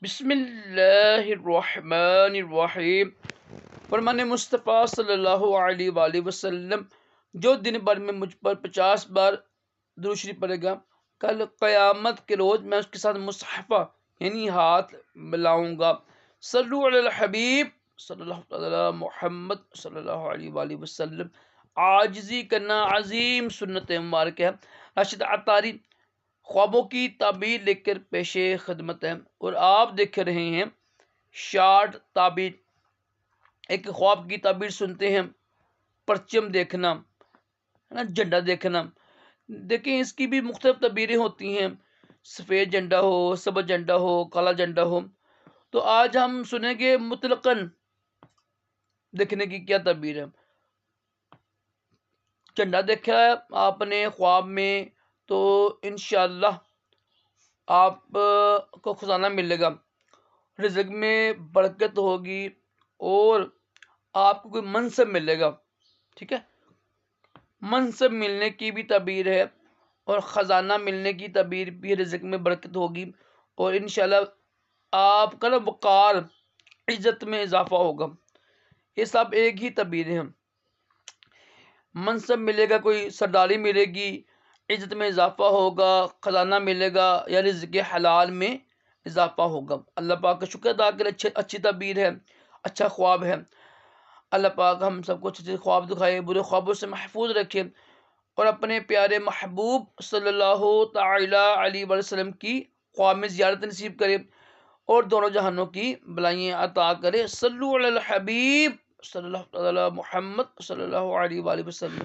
بسم اللہ الرحمن الرحیم۔ فرمان مصطفیٰ صلی اللہ علیہ وآلہ وسلم، جو دن بھر میں مجھ پر 50 بار درود شریف پڑھے گا، کل قیامت کے روز میں اس کے ساتھ مصحفہ یعنی ہاتھ ملاؤں گا۔ صلو علی الحبیب صلی اللہ علیہ محمد صلی اللہ علیہ وآلہ وسلم۔ عاجزی کرنا عظیم سنت مبارک ہے۔ راشد عطاری خوابوں کی تعبیر لے کر پیش خدمت ہے، اور آپ دیکھ رہے ہیں شارٹ تعبیر۔ ایک خواب کی تعبیر سنتے ہیں، پرچم دیکھنا ہے نا، جھنڈا دیکھنا۔ دیکھیں اس کی بھی مختلف تعبیریں ہوتی ہیں، سفید جھنڈا ہو، سبز جھنڈا ہو، کالا جھنڈا ہو۔ تو آج ہم سنیں گے مطلقاً دیکھنے کی کیا تعبیر ہے۔ جھنڈا دیکھا ہے آپ نے خواب میں تو انشاءاللہ آپ کو خزانہ ملے گا، رزق میں برکت ہوگی، اور آپ کو کوئی منصب ملے گا۔ ٹھیک ہے، منصب ملنے کی بھی تعبیر ہے، اور خزانہ ملنے کی تعبیر بھی، رزق میں برکت ہوگی، اور انشاءاللہ آپ کا نا وقار، عزت میں اضافہ ہوگا۔ یہ سب ایک ہی تعبیر ہیں۔ منصب ملے گا، کوئی سرداری ملے گی، عزت میں اضافہ ہوگا، خزانہ ملے گا، یا رزق حلال میں اضافہ ہوگا۔ اللہ پاک کا شکر ادا کرے، اچھی تعبیر ہے، اچھا خواب ہے۔ اللہ پاک ہم سب کو اچھے خواب دکھائے، برے خوابوں سے محفوظ رکھے، اور اپنے پیارے محبوب صلی اللہ تعالی علیہ وسلم کی خواب میں زیارت نصیب کرے، اور دونوں جہانوں کی بلائیاں عطا کرے۔ صلو علی الحبیب صلی اللہ علیہ محمد صلی اللہ علیہ وآلہ وسلم۔